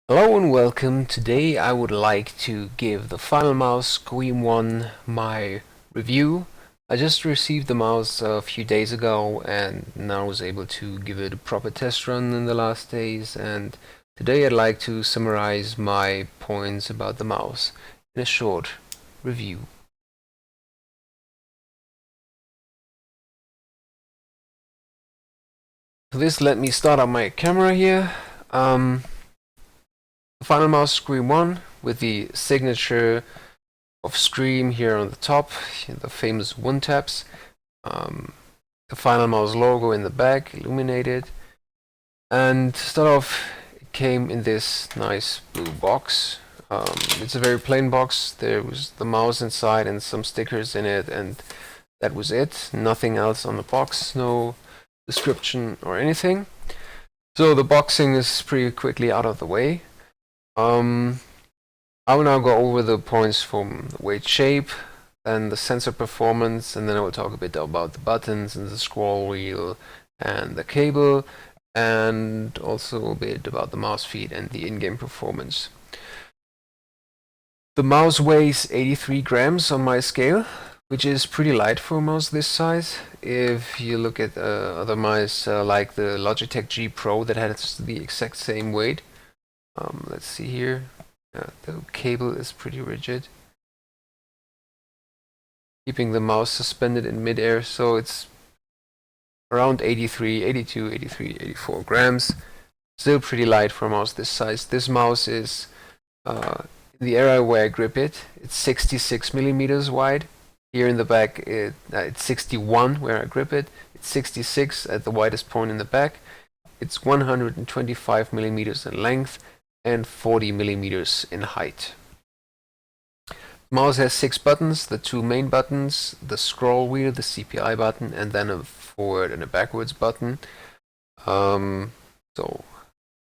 Hello and welcome. Today I would like to give the FinalMouse Scream 1 my review. I just received the mouse a few days ago and now was able to give it a proper test run in the last days, and today I'd like to summarize my points about the mouse in a short review. For this, let me start up my camera here. The FinalMouse Scream 1 with the signature of Scream here on the top, the famous one taps, the FinalMouse logo in the back, illuminated, and to start off, it came in this nice blue box. It's a very plain box. There was the mouse inside and some stickers in it, and that was it. Nothing else on the box, no description or anything. So the boxing is pretty quickly out of the way. I will now go over the points from the weight, shape, then the sensor performance, and then I will talk a bit about the buttons and the scroll wheel and the cable, and also a bit about the mouse feed and the in-game performance. The mouse weighs 83 grams on my scale, which is pretty light for a mouse this size. If you look at other mice like the Logitech G Pro that has the exact same weight, let's see here. The cable is pretty rigid, keeping the mouse suspended in midair, so it's around 83, 82, 83, 84 grams. Still pretty light for a mouse this size. This mouse is, in the area where I grip it, it's 66 millimeters wide. Here in the back, it's 61 where I grip it. It's 66 at the widest point in the back. It's 125 millimeters in length and 40 millimeters in height. The mouse has 6 buttons, the 2 main buttons, the scroll wheel, the CPI button, and then a forward and a backwards button. So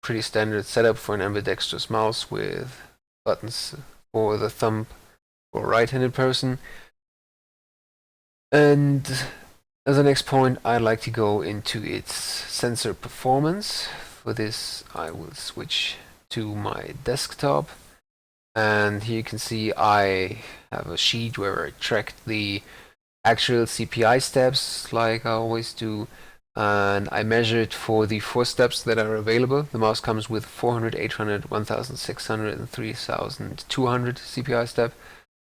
pretty standard setup for an ambidextrous mouse with buttons for the thumb for a right-handed person. And as the next point, I'd like to go into its sensor performance. For this, I will switch to my desktop, and here you can see I have a sheet where I tracked the actual CPI steps like I always do, and I measured for the 4 steps that are available. The mouse comes with 400, 800, 1600 and 3200 CPI step.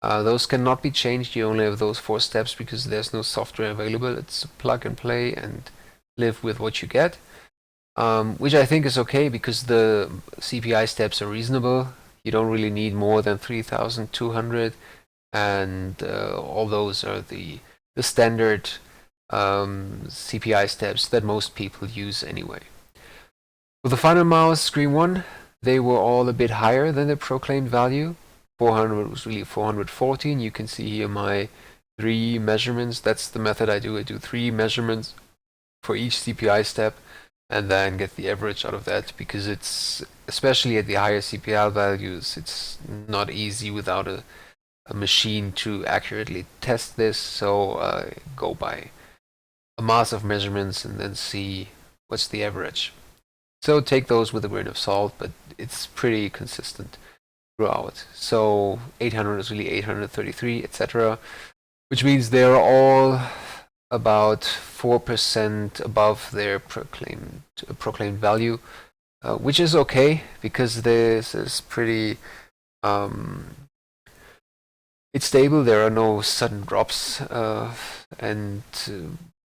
Those cannot be changed. You only have those 4 steps because there's no software available. It's plug and play and live with what you get. Which I think is okay because the CPI steps are reasonable. You don't really need more than 3200, and all those are the standard CPI steps that most people use anyway. For the FinalMouse Scream 1, they were all a bit higher than the proclaimed value. 400 was really 414. You can see here my 3 measurements. That's the method I do. I do 3 measurements for each CPI step, and then get the average out of that, because it's, especially at the higher CPI values, it's not easy without a machine to accurately test this, so go by a mass of measurements and then see what's the average. So take those with a grain of salt, but it's pretty consistent throughout. So 800 is really 833, etc., which means they're all about 4% above their proclaimed value, which is okay because this is pretty it's stable. There are no sudden drops, and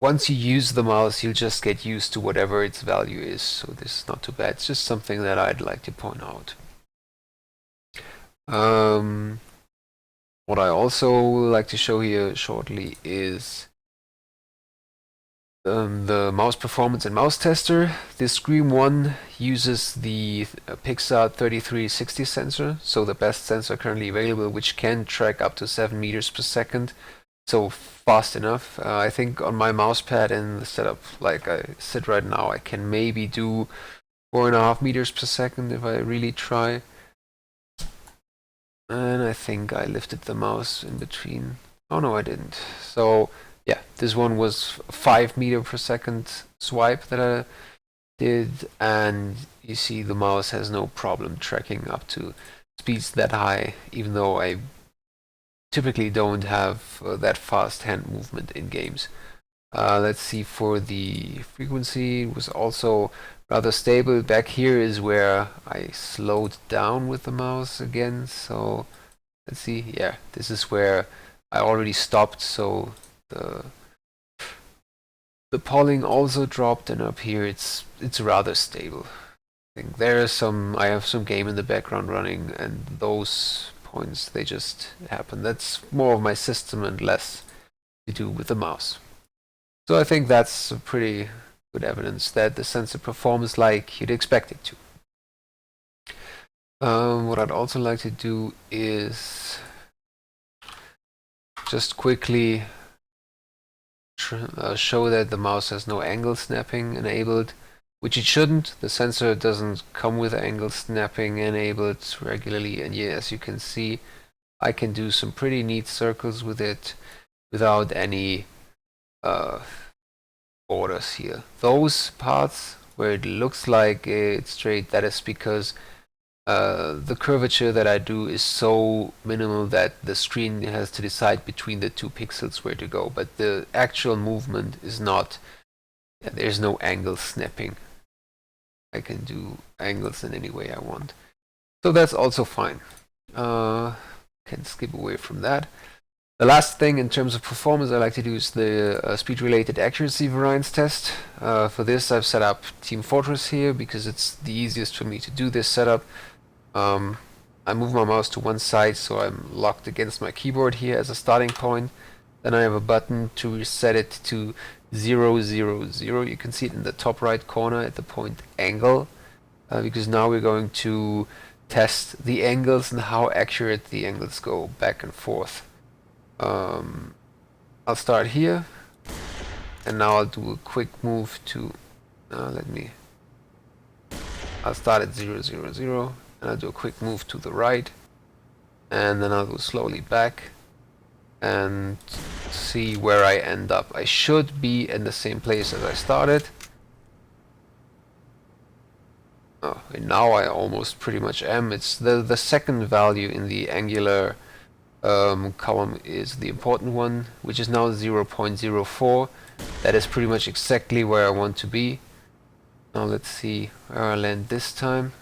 once you use the mouse, you'll just get used to whatever its value is. So this is not too bad. It's just something that I'd like to point out. What I also like to show here shortly is the mouse performance and mouse tester. This Scream 1 uses the Pixar 3360 sensor, so the best sensor currently available, which can track up to 7 meters per second, so fast enough. I think on my mouse pad in the setup like I sit right now, I can maybe do 4.5 meters per second if I really try. And I think I lifted the mouse in between. Oh no, I didn't. So yeah, this one was 5 meter per second swipe that I and you see the mouse has no problem tracking up to speeds that high, even though I typically don't have that fast hand movement in games. Let's see, for the frequency, it was also rather stable. Back here is where I slowed down with the mouse again, so let's see, yeah, this is where I already stopped, so the polling also dropped, and up here it's rather stable. I think I have some game in the background running, and those points, they just happen. That's more of my system and less to do with the mouse. So I think that's a pretty good evidence that the sensor performs like you'd expect it to. What I'd also like to do is just quickly show that the mouse has no angle snapping enabled, which it shouldn't. The sensor doesn't come with angle snapping enabled regularly, and yeah, as you can see, I can do some pretty neat circles with it without any borders here. Those parts where it looks like it's straight, that is because the curvature that I do is so minimal that the screen has to decide between the 2 pixels where to go, but the actual movement is not, there's no angle snapping. I can do angles in any way I want. So that's also fine. Can skip away from that. The last thing in terms of performance I like to do is the speed-related accuracy variance test. For this I've set up Team Fortress here because it's the easiest for me to do this setup. I move my mouse to one side so I'm locked against my keyboard here as a starting point. Then I have a button to reset it to 0, 0, 0. You can see it in the top right corner at the point angle, because now we're going to test the angles and how accurate the angles go back and forth. I'll start here, and now I'll do a quick move to, I'll start at 0, 0, 0, and I'll do a quick move to the right, and then I'll go slowly back and see where I end up. I should be in the same place as I started. Oh, and now I almost pretty much am. It's the second value in the angular column is the important one, which is now 0.04. That is pretty much exactly where I want to be. Now let's see where I land this time.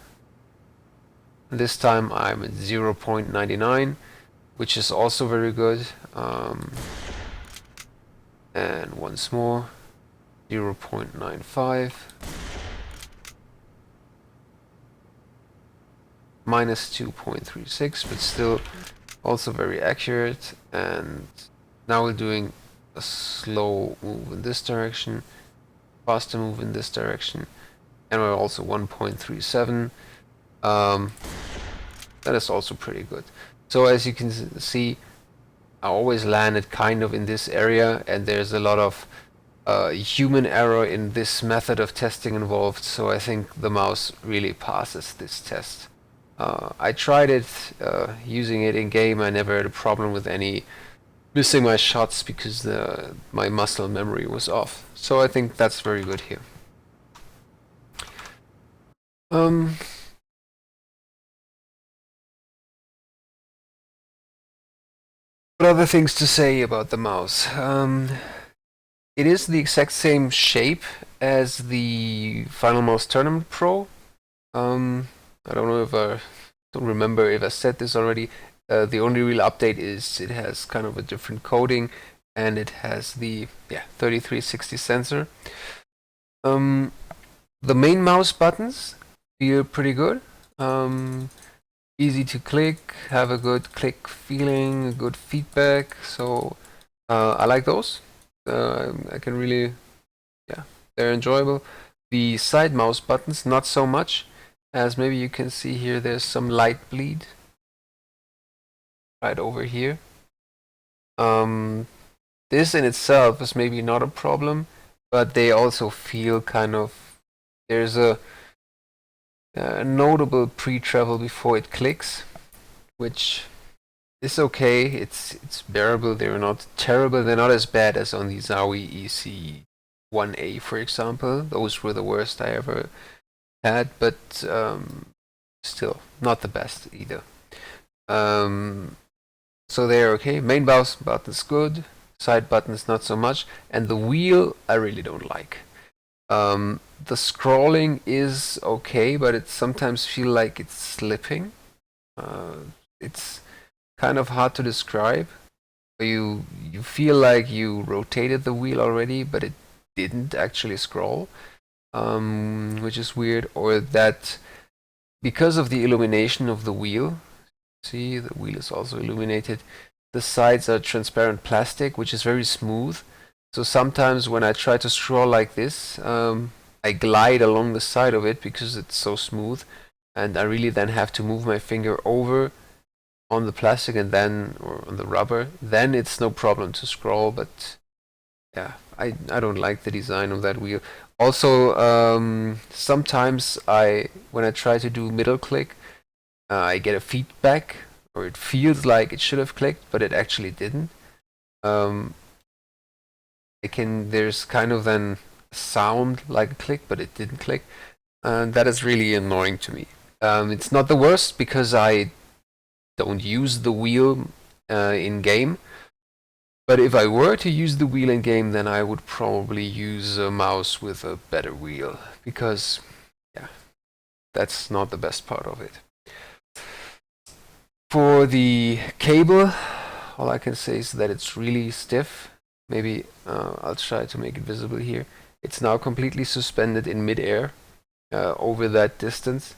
This time I'm at 0.99, which is also very good. And once more, 0.95. Minus 2.36, but still also very accurate. And now we're doing a slow move in this direction, faster move in this direction, and we're also 1.37. That is also pretty good. So as you can see, I always landed kind of in this area, and there's a lot of human error in this method of testing involved, so I think the mouse really passes this test. I tried it using it in game. I never had a problem with any missing my shots because my muscle memory was off. So I think that's very good here. What other things to say about the mouse? It is the exact same shape as the FinalMouse Tournament Pro. I don't know if I don't remember if I said this already. The only real update is it has kind of a different coding, and it has the 3360 sensor. The main mouse buttons feel pretty good. Easy to click, have a good click feeling, good feedback. So I like those. I can really, they're enjoyable. The side mouse buttons, not so much. As maybe you can see here, there's some light bleed right over here. This in itself is maybe not a problem, but they also feel kind of, there's a notable pre-travel before it clicks, which is okay. It's bearable. They're not terrible. They're not as bad as on the Zowie EC 1A, for example. Those were the worst I ever had, but still not the best either. So they're okay. Main mouse button's good, side buttons not so much, and the wheel I really don't like. The scrolling is okay, but it sometimes feel like it's slipping. It's kind of hard to describe. You feel like you rotated the wheel already, but it didn't actually scroll, which is weird. Or that because of the illumination of the wheel, see the wheel is also illuminated. The sides are transparent plastic, which is very smooth. So sometimes when I try to scroll like this, I glide along the side of it because it's so smooth, and I really then have to move my finger over on the plastic and then, or on the rubber, then it's no problem to scroll. But yeah, I don't like the design of that wheel. Also, sometimes when I try to do middle click, I get a feedback, or it feels like it should have clicked, but it actually didn't. There's kind of then sound like a click, but it didn't click, and that is really annoying to me. It's not the worst because I don't use the wheel in game, but if I were to use the wheel in game, then I would probably use a mouse with a better wheel, because yeah, that's not the best part of it. For the cable, all I can say is that it's really stiff. Maybe I'll try to make it visible here. It's now completely suspended in midair over that distance,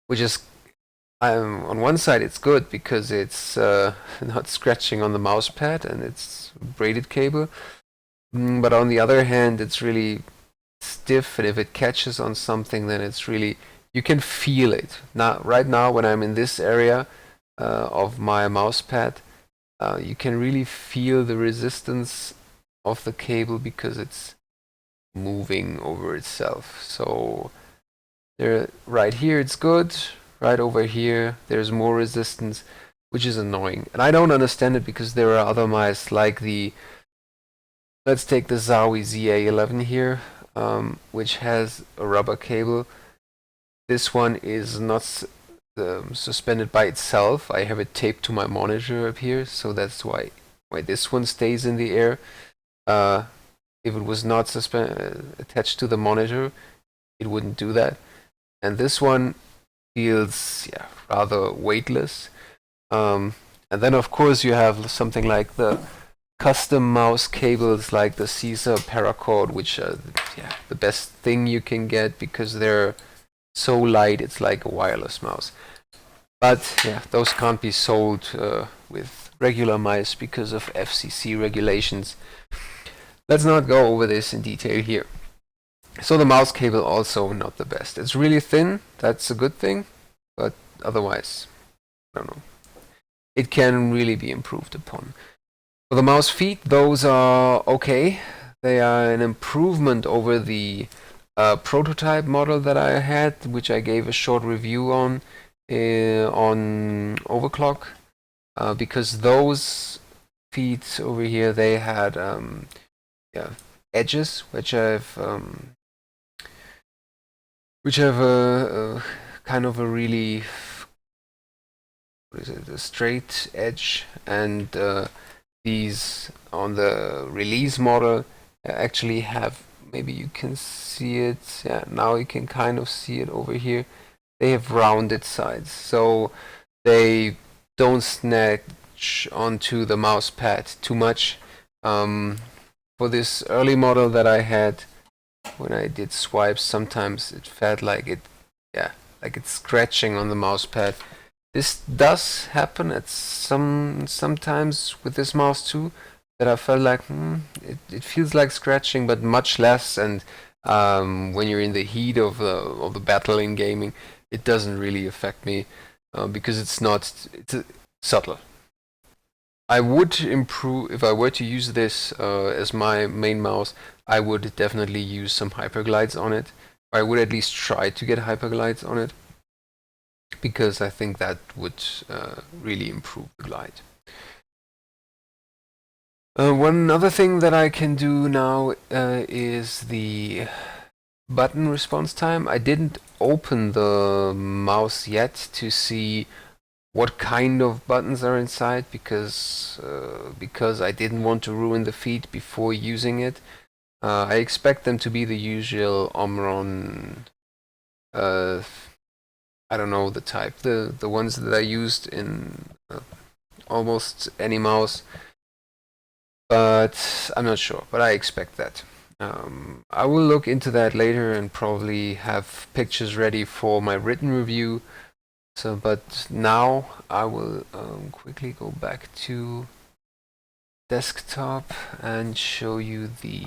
which is, on one side it's good because it's not scratching on the mouse pad and it's braided cable, but on the other hand it's really stiff, and if it catches on something, then it's really, you can feel it. Now, right now when I'm in this area of my mouse pad, you can really feel the resistance of the cable because it's moving over itself. So there, right here it's good. Right over here there's more resistance, which is annoying. And I don't understand it because there are other mice like the, let's take the Zowie ZA11 here, which has a rubber cable. This one is not suspended by itself. I have it taped to my monitor up here, so that's why this one stays in the air. If it was not attached to the monitor, it wouldn't do that. And this one feels rather weightless. And then of course you have something like the custom mouse cables like the Caesar Paracord, which are the best thing you can get because they're so light, it's like a wireless mouse. But yeah, those can't be sold with regular mice because of FCC regulations. Let's not go over this in detail here. So the mouse cable also not the best. It's really thin, that's a good thing, but otherwise, I don't know. It can really be improved upon. For the mouse feet, those are okay. They are an improvement over the prototype model that I had, which I gave a short review on Overclock, because those feet over here, they had edges which have a kind of a really, what is it, a straight edge, and these on the release model actually have, maybe you can see it, yeah, now you can kind of see it over here, they have rounded sides, so they don't snatch onto the mouse pad too much. For this early model that I had, when I did swipes, sometimes it felt like like it's scratching on the mouse pad. This does happen at sometimes with this mouse too, that I felt like it feels like scratching, but much less. And when you're in the heat of the battle in gaming, it doesn't really affect me because it's subtle. I would improve if I were to use this as my main mouse. I would definitely use some hyperglides on it. I would at least try to get hyperglides on it, because I think that would really improve the glide. One other thing that I can do now is the button response time. I didn't open the mouse yet to see what kind of buttons are inside because I didn't want to ruin the feed before using it. I expect them to be the usual Omron. I don't know the type. The ones that I used in almost any mouse, but I'm not sure. But I expect that. I will look into that later and probably have pictures ready for my written review. So, but now I will quickly go back to desktop and show you the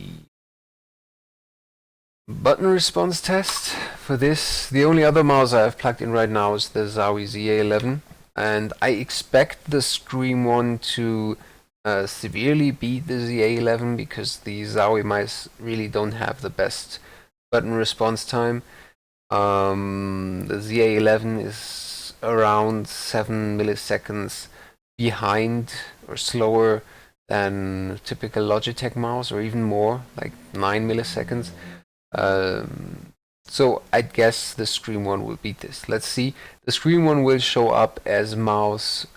button response test for this. The only other mouse I have plugged in right now is the Zowie ZA11, and I expect the Scream one to severely beat the ZA11 because the Zowie mice really don't have the best button response time. The ZA11 is around 7 milliseconds behind or slower than typical Logitech mouse, or even more, like 9 milliseconds. So I guess the Scream one will beat this. Let's see. The Scream one will show up as mouse.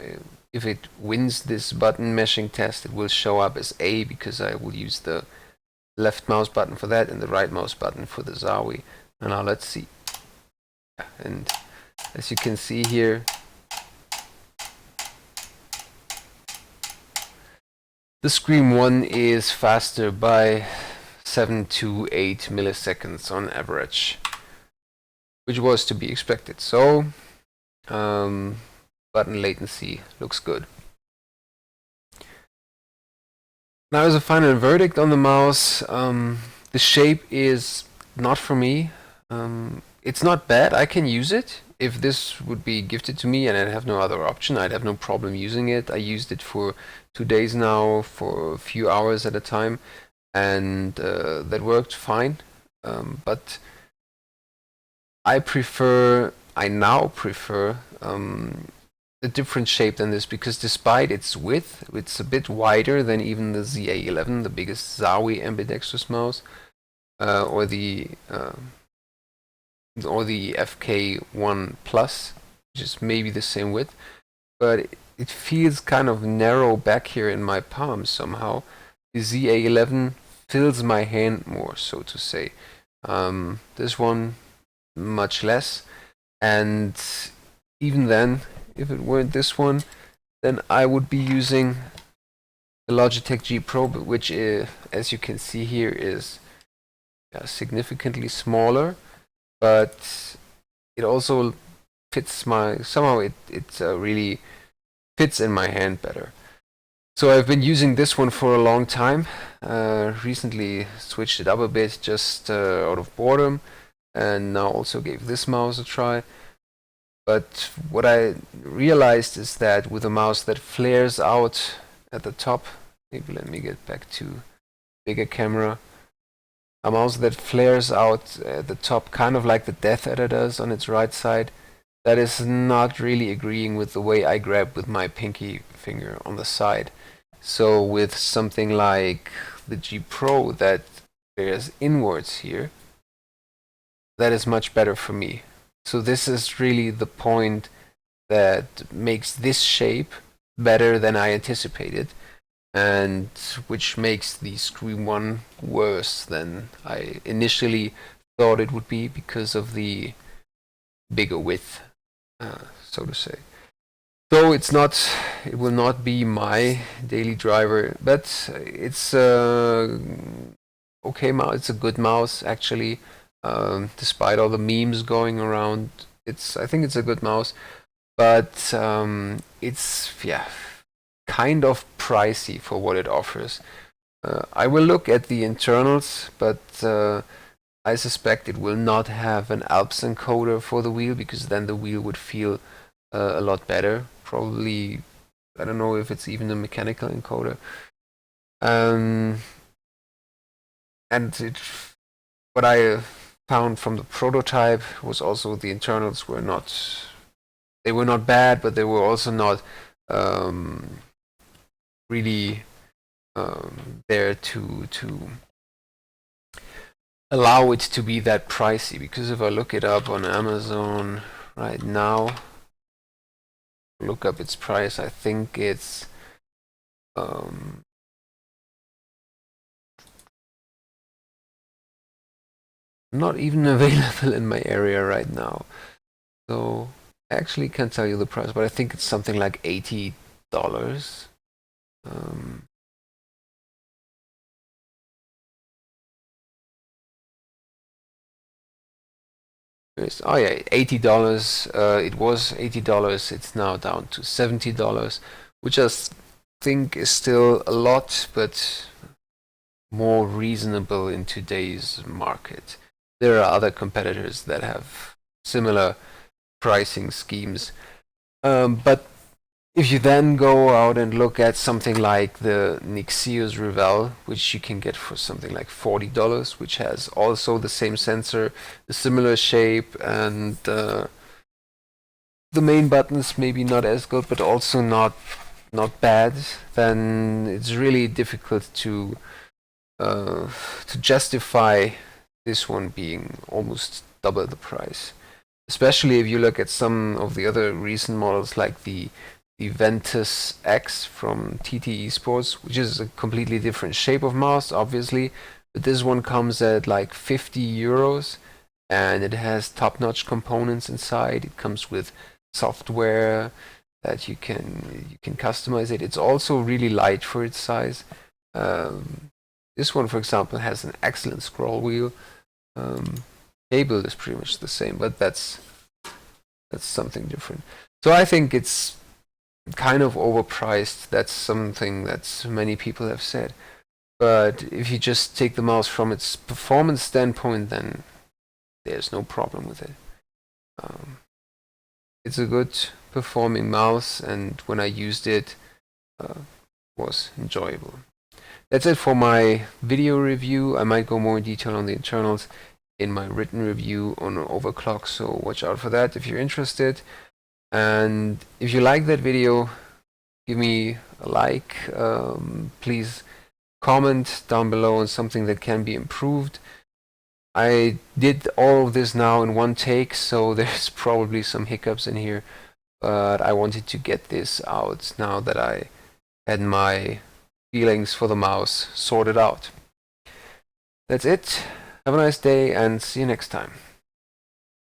If it wins this button meshing test, it will show up as A because I will use the left mouse button for that and the right mouse button for the Zowie. And now let's see. And as you can see here, the Scream one is faster by 7 to 8 milliseconds on average, which was to be expected. So button latency looks good. Now as a final verdict on the mouse, the shape is not for me. It's not bad, I can use it. If this would be gifted to me and I'd have no other option, I'd have no problem using it. I used it for 2 days now for a few hours at a time, and that worked fine. But I now prefer a different shape than this, because despite its width, it's a bit wider than even the ZA11, the biggest Zowie ambidextrous mouse, or the FK1 Plus, which is maybe the same width, but it feels kind of narrow back here in my palm somehow. The ZA11 fills my hand more, so to say. This one much less, and even then, if it weren't this one, then I would be using the Logitech G Pro, which is, as you can see here, is significantly smaller, but it also fits somehow it really fits in my hand better. So I've been using this one for a long time. Recently switched it up a bit just out of boredom, and now also gave this mouse a try. But what I realized is that with a mouse that flares out at the top, maybe let me get back to bigger camera, a mouse that flares out at the top, kind of like the Death Adder does on its right side, that is not really agreeing with the way I grab with my pinky finger on the side. So with something like the G Pro that flares inwards here, that is much better for me. So this is really the point that makes this shape better than I anticipated, and which makes the Scream one worse than I initially thought it would be because of the bigger width, so to say. So it will not be my daily driver, but it's okay mouse. It's a good mouse actually. Despite all the memes going around, I think it's a good mouse, but it's kind of pricey for what it offers. I will look at the internals, but I suspect it will not have an Alps encoder for the wheel, because then the wheel would feel a lot better. Probably, I don't know if it's even a mechanical encoder. And what I found from the prototype was also the internals were not bad, but they were also not really there to allow it to be that pricey. Because if I look it up on Amazon right now, look up its price, I think it's not even available in my area right now. So I actually can't tell you the price, but I think it's something like $80. Oh yeah, $80. It was $80. It's now down to $70, which I think is still a lot, but more reasonable in today's market. There are other competitors that have similar pricing schemes, but if you then go out and look at something like the Nixios Revel, which you can get for something like $40, which has also the same sensor, a similar shape, and the main buttons maybe not as good, but also not bad, then it's really difficult to justify this one being almost double the price. Especially if you look at some of the other recent models like the Ventus X from TT Esports, which is a completely different shape of mouse, obviously, but this one comes at like €50, and it has top-notch components inside. It comes with software that you can customize it. It's also really light for its size. This one, for example, has an excellent scroll wheel. Cable is pretty much the same, but that's something different. So I think it's kind of overpriced. That's something that many people have said. But if you just take the mouse from its performance standpoint, then there's no problem with it. It's a good performing mouse, and when I used it, was enjoyable. That's it for my video review. I might go more in detail on the internals in my written review on overclock, so watch out for that if you're interested. And if you like that video, give me a like. Please comment down below on something that can be improved. I did all of this now in one take, so there's probably some hiccups in here, but I wanted to get this out now that I had my feelings for the mouse sorted out. That's it. Have a nice day and see you next time.